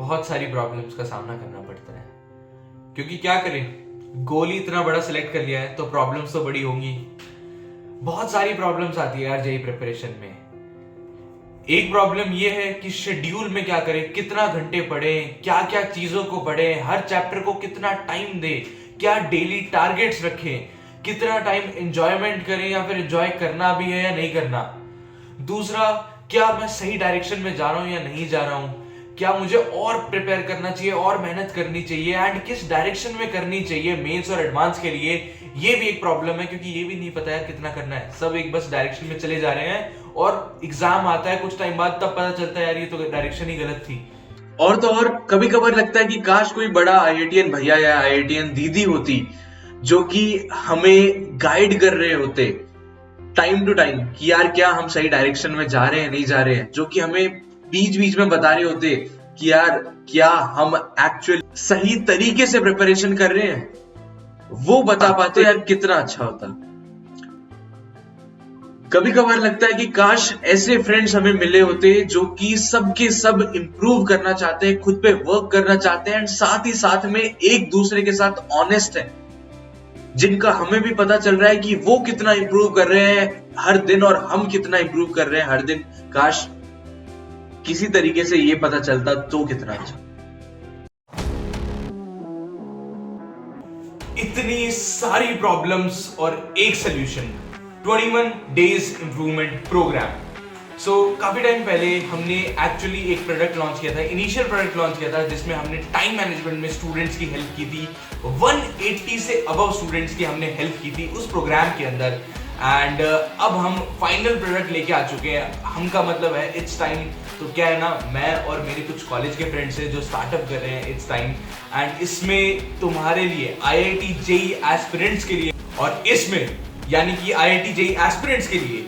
बहुत सारी प्रॉब्लम्स का सामना करना पड़ता है, क्योंकि क्या करें, गोल ही इतना बड़ा सिलेक्ट कर लिया है तो प्रॉब्लम्स तो बड़ी होंगी। बहुत सारी प्रॉब्लम्स आती है यार जेई प्रिपरेशन में। एक प्रॉब्लम ये है कि शेड्यूल में क्या करें, कितना घंटे पढ़ें, क्या क्या चीजों को पढ़ें, हर चैप्टर को कितना टाइम दें, क्या डेली टारगेट्स रखें, कितना टाइम एंजॉयमेंट करें या फिर एंजॉय करना भी है या नहीं करना। दूसरा, क्या मैं सही डायरेक्शन में जा रहा हूं या नहीं जा रहा हूं, क्या मुझे और प्रिपेयर करना चाहिए और मेहनत करनी चाहिए, एंड किस डायरेक्शन में करनी चाहिए मेंस और एडवांस के लिए। ये भी एक प्रॉब्लम है, क्योंकि ये भी नहीं पता है कितना करना है, सब एक बस डायरेक्शन में चले जा रहे हैं और एग्जाम आता है कुछ टाइम बाद, तब पता चलता है यार ये तो डायरेक्शन ही गलत थी। और तो और कभी कभार लगता है कि काश कोई बड़ा आईआईटीएन भैया या आईआईटीएन दीदी होती जो कि हमें गाइड कर रहे होते टाइम टू टाइम कि यार क्या हम सही डायरेक्शन में जा रहे हैं नहीं जा रहे हैं, जो कि हमें बीच बीच में बता रहे होते कि यार क्या हम एक्चुअली सही तरीके से प्रिपरेशन कर रहे हैं, वो बता पाते यार कितना अच्छा होता। कभी कभार लगता है कि काश ऐसे फ्रेंड्स हमें मिले होते जो कि सबके सब इंप्रूव करना चाहते हैं, खुद पे वर्क करना चाहते हैं, एंड साथ ही साथ में एक दूसरे के साथ ऑनेस्ट है, जिनका हमें भी पता चल रहा है कि वो कितना इंप्रूव कर रहे हैं हर दिन और हम कितना इंप्रूव कर रहे हैं हर दिन। काश किसी तरीके से ये पता चलता तो कितना अच्छा। इतनी सारी प्रॉब्लम्स और एक सोल्यूशन, 21 डेज इंप्रूवमेंट प्रोग्राम। सो काफी टाइम पहले हमने एक्चुअली एक प्रोडक्ट लॉन्च किया था, इनिशियल प्रोडक्ट लॉन्च किया था, जिसमें हमने टाइम मैनेजमेंट में स्टूडेंट्स की हेल्प की थी। 180 से अबव स्टूडेंट्स की हमने हेल्प की थी उस प्रोग्राम के अंदर। एंड अब हम फाइनल प्रोडक्ट लेके आ चुके हैं। हम का मतलब है इट्स टाइम। तो क्या है ना, मैं और मेरे कुछ कॉलेज के फ्रेंड्स हैं जो स्टार्टअप कर रहे हैं इट्स टाइम, एंड इसमें तुम्हारे लिए आईआईटी जेई एस्पिरेंट्स के लिए, और इसमें यानी कि आईआईटी जेई एस्पिरेंट्स के लिए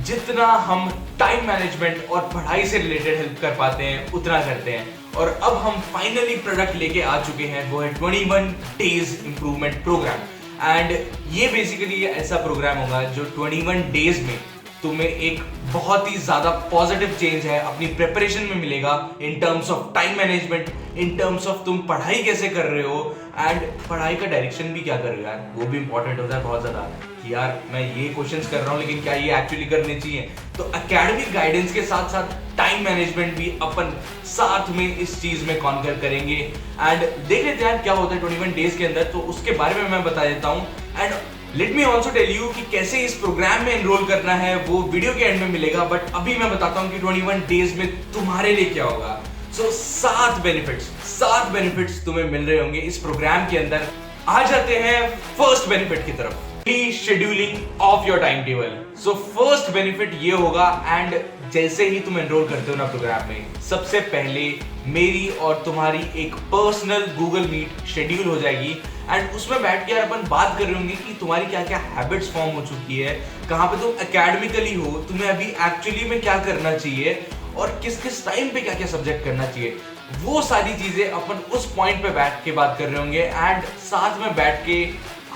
जितना हम टाइम मैनेजमेंट और पढ़ाई से रिलेटेड हेल्प कर पाते हैं उतना करते हैं। और अब हम फाइनली प्रोडक्ट लेके आ चुके हैं, वो है 21 डेज इंप्रूवमेंट प्रोग्राम। एंड ये बेसिकली ऐसा प्रोग्राम होगा जो 21 डेज में तुम्हें एक बहुत ही ज्यादा पॉजिटिव चेंज है अपनी प्रिपरेशन में मिलेगा, in terms of time management, in terms of तुम पढ़ाई कैसे कर रहे हो, एंड पढ़ाई का डायरेक्शन भी क्या कर रहे हो यार, वो भी इंपॉर्टेंट होता है बहुत ज्यादा कि यार मैं ये क्वेश्चंस कर रहा हूँ लेकिन क्या ये एक्चुअली करने चाहिए। तो एकेडमिक गाइडेंस के साथ साथ टाइम मैनेजमेंट भी अपन साथ में इस चीज में कॉन्कर करेंगे। एंड देख लेते हैं क्या होता है 21 डेज के अंदर, तो उसके बारे में मैं बता देता हूँ। And let me also tell you कि कैसे इस प्रोग्राम में एनरोल करना है, वो वीडियो के एंड में मिलेगा, बट अभी मैं बताता हूँ कि 21 डेज में तुम्हारे लिए क्या होगा। सो 7 बेनिफिट्स तुम्हें मिल रहे होंगे इस प्रोग्राम के अंदर। आ जाते हैं फर्स्ट बेनिफिट की तरफ, scheduling of your time table. So first benefit ये होगा, एंड जैसे ही तुम एनरोल करते हो ना प्रोग्राम में, सबसे पहले मेरी और तुम्हारी एक पर्सनल गूगल मीट शेड्यूल हो जाएगी। एंड उसमें बैठ के यार अपन बात कर रहे होंगे कि तुम्हारी क्या क्या हैबिट्स फॉर्म हो चुकी है, कहाँ पे तुम एकेडमिकली हो, तुम्हें अभी एक्चुअली में क्या करना चाहिए, और किस किस टाइम पे क्या क्या सब्जेक्ट करना चाहिए। वो सारी चीजें अपन उस पॉइंट पे बैठ के बात कर रहे होंगे। एंड साथ में बैठ के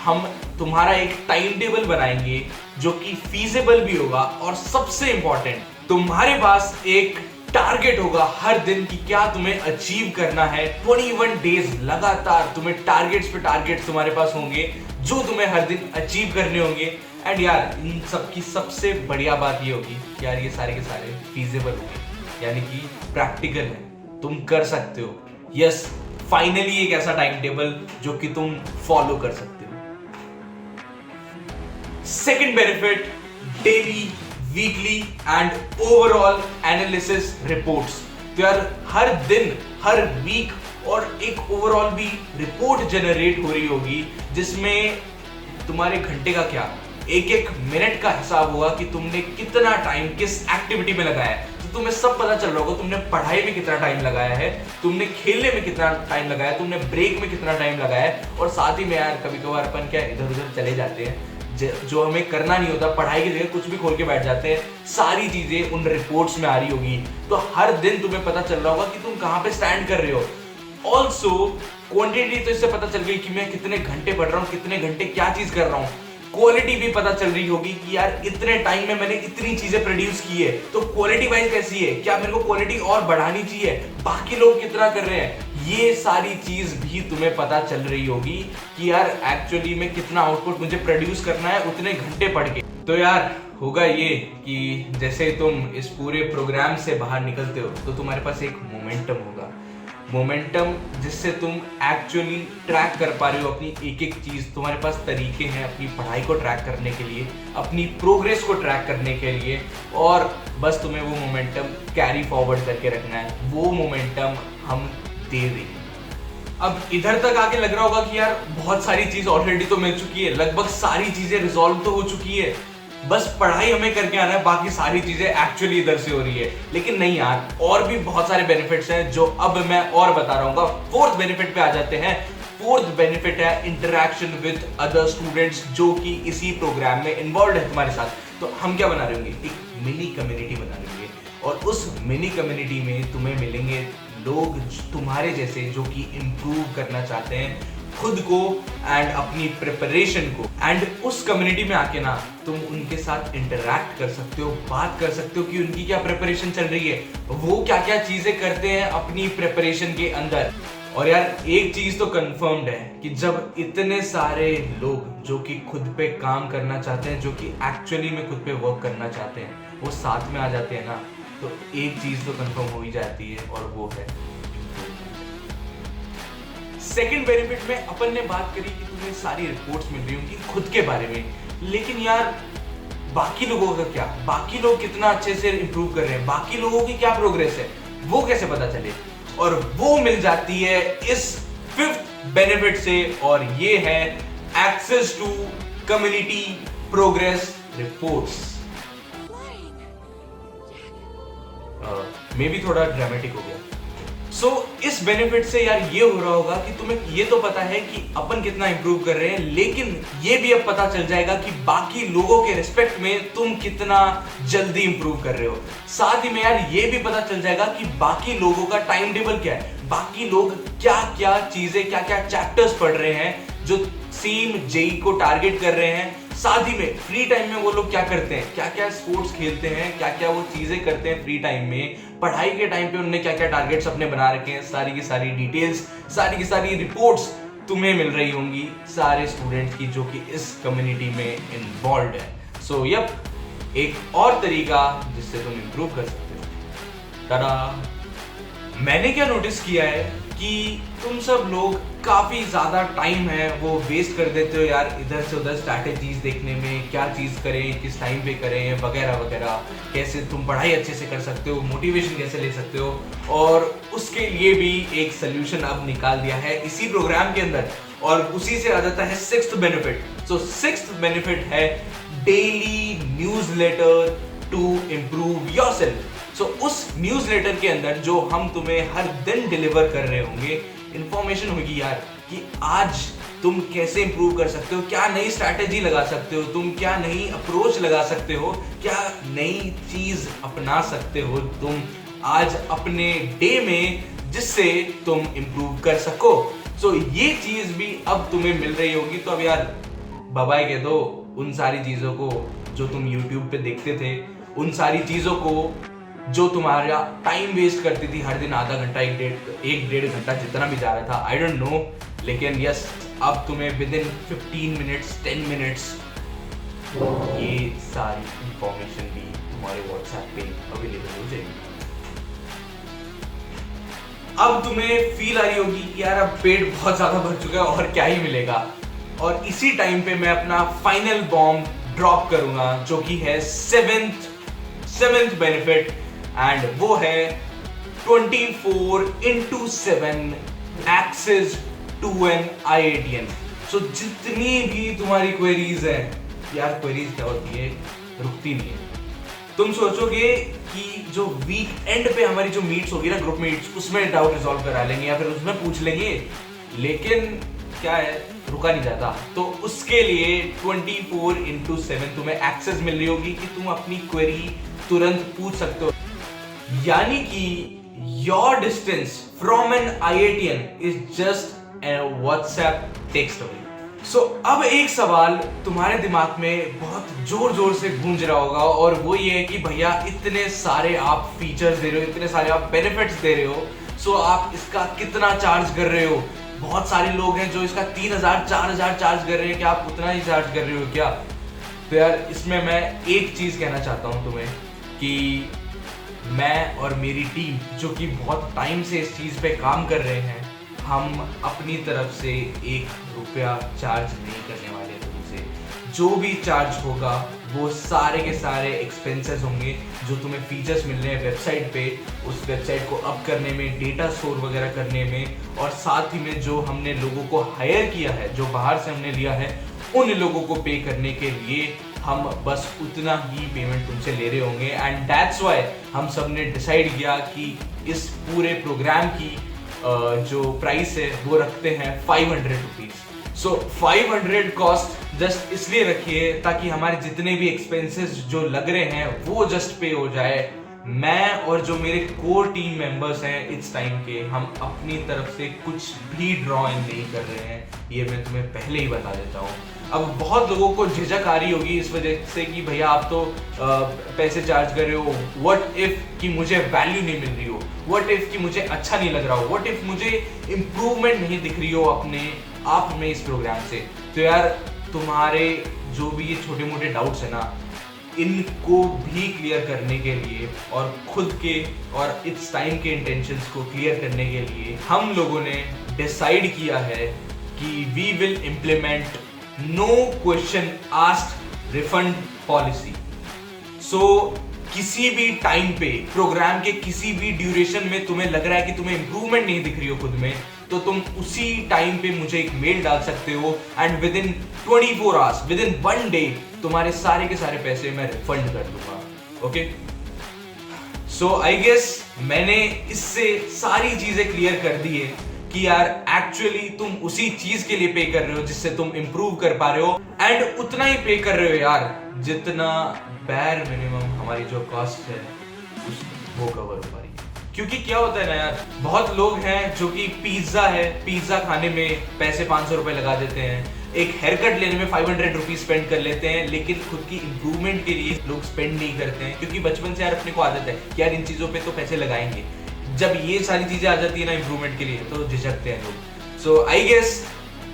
हम तुम्हारा एक टाइम टेबल बनाएंगे जो कि फीजिबल भी होगा, और सबसे इंपॉर्टेंट तुम्हारे पास एक टारगेट होगा हर दिन की क्या तुम्हें अचीव करना है। 21 डेज लगातार तुम्हें टारगेट्स पे टारगेट्स तुम्हारे पास होंगे जो तुम्हें हर दिन अचीव करने होंगे। एंड यार इन सब की सबसे बढ़िया बात ये होगी कि यार ये सारे के सारे फीजिबल होंगे, यानी कि प्रैक्टिकल है, तुम कर सकते हो। यस, फाइनली एक ऐसा टाइम टेबल जो कि तुम फॉलो कर सकते हो। Second benefit, daily, weekly and overall analysis reports. तो यार हर दिन, हर वीक और एक ओवरऑल भी रिपोर्ट जनरेट हो रही होगी, जिसमें तुम्हारे घंटे का क्या, एक एक मिनट का हिसाब होगा कि तुमने कितना टाइम किस एक्टिविटी में लगाया है। तो तुम्हें सब पता चल रहा होगा तुमने पढ़ाई में कितना टाइम लगाया है, तुमने खेलने में कितना टाइम लगाया है, तुमने ब्रेक में कितना टाइम लगाया है। और साथ ही में यार कभी कभार अपन क्या इधर उधर चले जाते हैं, जो हमें करना नहीं होता, पढ़ाई की जगह कुछ भी खोल के बैठ जाते हैं, सारी चीजें उन रिपोर्ट्स में आ रही होगी। तो हर दिन तुम्हें पता चल रहा होगा कि तुम कहां पे स्टैंड कर रहे हो। ऑल्सो क्वांटिटी तो इससे पता चल गई कि मैं कितने घंटे पढ़ रहा हूँ, कितने घंटे क्या चीज कर रहा हूँ। क्वालिटी भी पता चल रही होगी कि यार इतने टाइम में मैंने इतनी चीजें प्रोड्यूस की है, तो क्वालिटी वाइज कैसी है, क्या मेरे को क्वालिटी और बढ़ानी चाहिए, बाकी लोग कितना कर रहे हैं, ये सारी चीज भी तुम्हें पता चल रही होगी कि यार एक्चुअली में कितना आउटपुट मुझे प्रोड्यूस करना है उतने घंटे पढ़ के। तो यार होगा ये कि जैसे तुम इस पूरे प्रोग्राम से बाहर निकलते हो तो तुम्हारे पास एक मोमेंटम होगा, मोमेंटम जिससे तुम एक्चुअली ट्रैक कर पा रहे हो अपनी एक एक चीज। तुम्हारे पास तरीके हैं अपनी पढ़ाई को ट्रैक करने के लिए, अपनी प्रोग्रेस को ट्रैक करने के लिए, और बस तुम्हें वो मोमेंटम कैरी फॉरवर्ड करके रखना है। वो मोमेंटम हम दे रहे हैं। अब इधर तक आके लग रहा होगा कि यार बहुत सारी चीज ऑलरेडी तो मिल चुकी है, लगभग सारी चीजें रिजॉल्व तो हो चुकी है, बस पढ़ाई हमें करके आना है, बाकी सारी चीजें एक्चुअली इधर से हो रही है। लेकिन नहीं यार, और भी बहुत सारे बेनिफिट्स हैं जो अब मैं और बता रहा हूँ। फोर्थ बेनिफिट पे आ जाते हैं। फोर्थ बेनिफिट है इंटरेक्शन विद अदर स्टूडेंट्स जो कि इसी प्रोग्राम में इन्वॉल्व है तुम्हारे साथ। तो हम क्या बना रहे होंगे, एक मिनी कम्युनिटी बना रहे होंगे, और उस मिनी कम्युनिटी में तुम्हें मिलेंगे लोग तुम्हारे जैसे जो कि इम्प्रूव करना चाहते हैं खुद को एंड अपनी प्रिपरेशन को। एंड उस कम्युनिटी में आके ना तुम उनके साथ इंटरैक्ट कर सकते हो, बात कर सकते हो कि उनकी क्या प्रिपरेशन चल रही है, वो क्या क्या चीजें करते हैं अपनी प्रिपरेशन के अंदर। और यार एक चीज तो कंफर्म्ड है कि जब इतने सारे लोग जो कि खुद पे काम करना चाहते हैं, जो कि एक्चुअली में खुद पे वर्क करना चाहते हैं, वो साथ में आ जाते हैं ना, तो एक चीज तो कंफर्म हो ही जाती है, और वो है सेकंड बेनिफिट में अपन ने बात करी कि तुम्हें सारी रिपोर्ट्स मिल रही होंगी खुद के बारे में। लेकिन यार बाकी लोगों का क्या, बाकी लोग कितना अच्छे से इंप्रूव कर रहे हैं, बाकी लोगों की क्या प्रोग्रेस है, वो कैसे पता चले? और वो मिल जाती है इस फिफ्थ बेनिफिट से, और ये है access to community progress reports. मे भी थोड़ा ड्रामेटिक हो गया। सो इस बेनिफिट से यार ये हो रहा होगा कि तुम्हें ये तो पता है कि अपन कितना इंप्रूव कर रहे हैं, लेकिन ये भी अब पता चल जाएगा कि बाकी लोगों के रिस्पेक्ट में तुम कितना जल्दी इंप्रूव कर रहे हो। साथ ही में यार ये भी पता चल जाएगा कि बाकी लोगों का टाइम टेबल क्या है, बाकी लोग क्या क्या चीजें, क्या क्या चैप्टर्स पढ़ रहे हैं जो सेम जेई को टारगेट कर रहे हैं। साथ ही में फ्री टाइम में वो लोग क्या करते हैं, क्या क्या स्पोर्ट्स खेलते हैं, क्या क्या वो चीजें करते हैं फ्री टाइम में, पढ़ाई के टाइम पे उन्होंने क्या क्या टारगेट्स अपने बना रखे हैं, सारी की सारी डिटेल्स, सारी की सारी रिपोर्ट्स तुम्हें मिल रही होंगी सारे स्टूडेंट्स की जो कि इस कम्युनिटी में इन्वॉल्व है। सो यप, एक और तरीका जिससे तुम इंप्रूव कर सकते हो। टाटा! मैंने क्या नोटिस किया है कि तुम सब लोग काफी ज्यादा टाइम है वो वेस्ट कर देते हो यार इधर से उधर स्ट्रैटेजीज देखने में, क्या चीज करें, किस टाइम पे करें, वगैरह वगैरह, कैसे तुम पढ़ाई अच्छे से कर सकते हो, मोटिवेशन कैसे ले सकते हो। और उसके लिए भी एक सोल्यूशन अब निकाल दिया है इसी प्रोग्राम के अंदर, और उसी से आ जाता है sixth benefit. So sixth benefit है daily newsletter to improve yourself. So उस न्यूज़लेटर के अंदर जो हम तुम्हें हर दिन डिलीवर कर रहे होंगे, इंफॉर्मेशन होगी यार कि आज तुम कैसे इंप्रूव कर सकते हो, क्या नई स्ट्रैटेजी लगा सकते हो, तुम क्या नई अप्रोच लगा सकते हो, क्या नई चीज अपना सकते हो तुम आज अपने डे में जिससे तुम इंप्रूव कर सको। सो ये चीज भी अब तुम्हें मिल रही होगी। तो अब यार बाय बाय कह दो उन सारी चीजों को जो तुम YouTube पे देखते थे, उन सारी चीजों को जो तुम्हारा टाइम वेस्ट करती थी हर दिन, आधा घंटा, एक डेढ़ घंटा जितना भी जा रहा था, आई डोंट नो। लेकिन यस, अब तुम्हें विद इन 15 मिनट्स 10 मिनट्स ये सारी इंफॉर्मेशन भी तुम्हारे व्हाट्सएप पे अवेलेबल हो जाएगी। अब तुम्हें फील आ रही होगी कि यार अब पेट बहुत ज्यादा भर चुका है और क्या ही मिलेगा, और इसी टाइम पे मैं अपना फाइनल बॉम्ब ड्रॉप करूंगा जो कि है सेवेंथ बेनिफिट, एंड वो है 24/7 एक्सेस टू एन IITian। सो जितनी भी तुम्हारी क्वेरीज है यार, क्वेरीज क्या होती है, रुकती नहीं है। तुम सोचोगे कि जो वीक एंड पे हमारी जो मीट्स होगी ना, ग्रुप मीट्स, उसमें डाउट रिजॉल्व करा लेंगे या फिर उसमें पूछ लेंगे, लेकिन क्या है, रुका नहीं जाता। तो उसके लिए 24/7 तुम्हें एक्सेस मिल रही होगी कि तुम अपनी क्वेरी तुरंत पूछ सकते हो। यानी कि your distance from an IITian is just a WhatsApp text away। So अब एक सवाल तुम्हारे दिमाग में बहुत जोर जोर से गूंज रहा होगा, और वो ये है कि भैया इतने सारे आप फीचर्स दे रहे हो, इतने सारे आप बेनिफिट्स दे रहे हो, सो आप इसका कितना चार्ज कर रहे हो? बहुत सारे लोग हैं जो इसका 3000 4000 चार्ज कर रहे हैं, क्या आप उतना ही चार्ज कर रहे हो क्या? तो यार इसमें मैं एक चीज कहना चाहता हूँ तुम्हें कि मैं और मेरी टीम जो कि बहुत टाइम से इस चीज पे काम कर रहे हैं, हम अपनी तरफ से 1 रुपया चार्ज नहीं करने वाले तुमसे। जो भी चार्ज होगा वो सारे के सारे एक्सपेंसेस होंगे जो तुम्हें फीचर्स मिल रहे हैं वेबसाइट पे, उस वेबसाइट को अप करने में, डेटा स्टोर वगैरह करने में, और साथ ही में जो हमने लोगों को हायर किया है, जो बाहर से हमने लिया है, उन लोगों को पे करने के लिए हम बस उतना ही पेमेंट तुमसे ले रहे होंगे। एंड दैट्स वाई हम सब ने डिसाइड किया कि इस पूरे प्रोग्राम की जो प्राइस है वो रखते हैं 500 रुपीज। सो 500 कॉस्ट जस्ट इसलिए रखिए ताकि हमारे जितने भी एक्सपेंसेस जो लग रहे हैं वो जस्ट पे हो जाए। मैं और जो मेरे कोर टीम मेंबर्स हैं इस टाइम के, हम अपनी तरफ से कुछ भी ड्रॉ इन नहीं कर रहे हैं, ये मैं तुम्हें पहले ही बता देता हूँ। अब बहुत लोगों को झिझक आ रही होगी इस वजह से कि भैया आप तो पैसे चार्ज कर रहे हो, व्हाट इफ कि मुझे वैल्यू नहीं मिल रही हो, व्हाट इफ कि मुझे अच्छा नहीं लग रहा हो, व्हाट इफ मुझे इम्प्रूवमेंट नहीं दिख रही हो अपने आप में इस प्रोग्राम से। तो यार तुम्हारे जो भी ये छोटे मोटे डाउट्स है ना, इनको भी क्लियर करने के लिए और खुद के और इस टाइम के इंटेंशंस को क्लियर करने के लिए हम लोगों ने डिसाइड किया है कि we will implement no question asked refund policy. So किसी भी टाइम पे प्रोग्राम के किसी भी ड्यूरेशन में तुम्हें लग रहा है कि तुम्हें इंप्रूवमेंट नहीं दिख रही हो खुद में, तो तुम उसी टाइम पे मुझे एक मेल डाल सकते हो and with in 24 hours, with in 1 day तुम्हारे सारे के सारे पैसे मैं रिफंड कर दूंगा। ओके, सो आई गेस मैंने इससे सारी चीजें क्लियर कर दी है कि यार एक्चुअली तुम उसी चीज के लिए पे कर रहे हो जिससे तुम इंप्रूव कर पा रहे हो, एंड उतना ही पे कर रहे हो यार जितना बैर मिनिमम हमारी जो कॉस्ट है वो कवर हो पा रही है। क्योंकि क्या होता है ना यार, बहुत लोग हैं जो कि पिज्जा खाने में पैसे 500 रुपए लगा देते हैं, एक हेयर कट लेने में 500 रुपीज स्पेंड कर लेते हैं, लेकिन खुद की इंप्रूवमेंट के लिए लोग स्पेंड नहीं करते हैं, क्योंकि बचपन से यार अपने को आदत है कि यार इन चीजों पे तो पैसे लगाएंगे। जब ये सारी चीजें आ जाती है ना इंप्रूवमेंट के लिए, तो झिझकते हैं लोग। सो आई गेस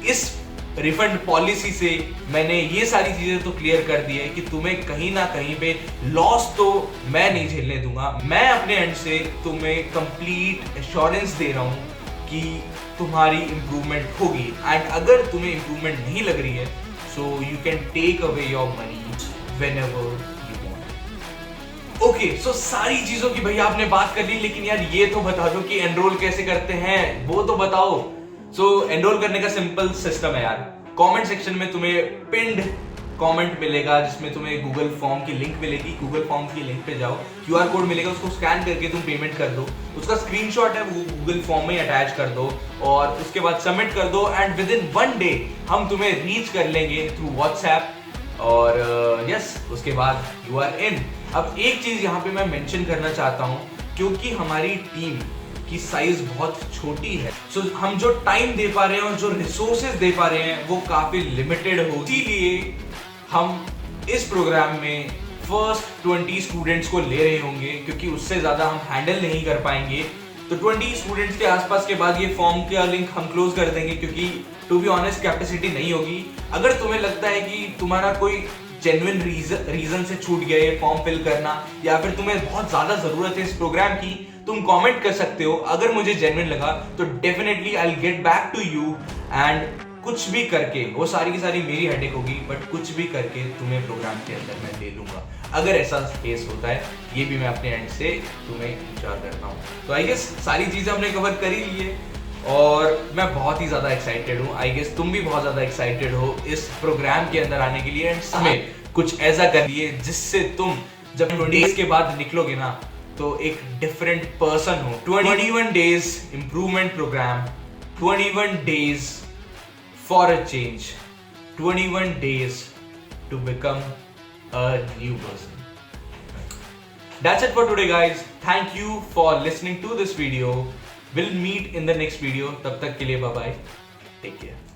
इस रिफंड पॉलिसी से मैंने ये सारी चीजें तो क्लियर कर दी है कि तुम्हें कहीं ना कहीं पे लॉस तो मैं नहीं झेलने दूंगा। मैं अपने एंड से तुम्हें कंप्लीट एश्योरेंस दे रहा हूं कि तुम्हारी इंप्रूवमेंट होगी, एंड अगर तुम्हें इंप्रूवमेंट नहीं लग रही है so you can take away your money whenever you want. Okay, so सारी चीजों की भैया आपने बात कर ली, लेकिन यार ये तो बता दो कि एनरोल कैसे करते हैं, वो तो बताओ। सो एनरोल करने का सिंपल सिस्टम है यार। कमेंट सेक्शन में तुम्हें पिन्ड कमेंट मिलेगा जिसमें तुम्हें गूगल फॉर्म की लिंक मिलेगी। गूगल फॉर्म की लिंक पे जाओ, क्यूआर कोड मिलेगा, उसको स्कैन करके तुम पेमेंट कर दो, उसका स्क्रीनशॉट है वो गूगल फॉर्म में अटैच कर दो और उसके बाद सबमिट कर दो, एंड विद इन 1 डे हम तुम्हें रीच कर लेंगे थ्रू व्हाट्सएप, और यस उसके बाद यू आर इन। अब एक चीज यहाँ पे मैं मेंशन करना चाहता हूँ, क्योंकि हमारी टीम की साइज बहुत छोटी है, सो हम जो टाइम दे पा रहे हैं और जो रिसोर्सेज दे पा रहे हैं वो काफी लिमिटेड हो, इसीलिए हम इस प्रोग्राम में फर्स्ट 20 स्टूडेंट्स को ले रहे होंगे, क्योंकि उससे ज्यादा हम हैंडल नहीं कर पाएंगे। तो 20 स्टूडेंट्स के आसपास के बाद ये फॉर्म का लिंक हम क्लोज कर देंगे, क्योंकि टू बी ऑनेस्ट कैपेसिटी नहीं होगी। अगर तुम्हें लगता है कि तुम्हारा कोई जेन्युइन रीजन से छूट गया ये फॉर्म फिल करना, या फिर तुम्हें बहुत ज्यादा जरूरत है इस प्रोग्राम की, तुम कमेंट कर सकते हो। अगर मुझे जेन्युइन लगा तो definitely I will get back to you, and कुछ भी करके, वो सारी की सारी मेरी हेडेक होगी, बट कुछ भी करके तुम्हें प्रोग्राम के अंदर मैं ले लूंगा। अगर ऐसा केस होता है, ये भी मैं अपने एंड से तुम्हें इंश्योर करता हूँ। तो आई गेस सारी चीजें हमने कवर कर ही ली है और मैं बहुत ही ज्यादा एक्साइटेड हूँ। आई गेस तुम भी बहुत ज्यादा एक्साइटेड हो इस प्रोग्राम के अंदर आने के लिए, एंड हमें कुछ ऐसा कर लिए जिससे तुम जब 20 डेज के बाद निकलोगे ना तो एक डिफरेंट पर्सन हो। 21 days improvement program, 21 days for a change, 21 days to become a new person. That's it for today guys. Thank you for listening to this video. We'll meet in the next video. तब तक के लिए bye bye. Take care.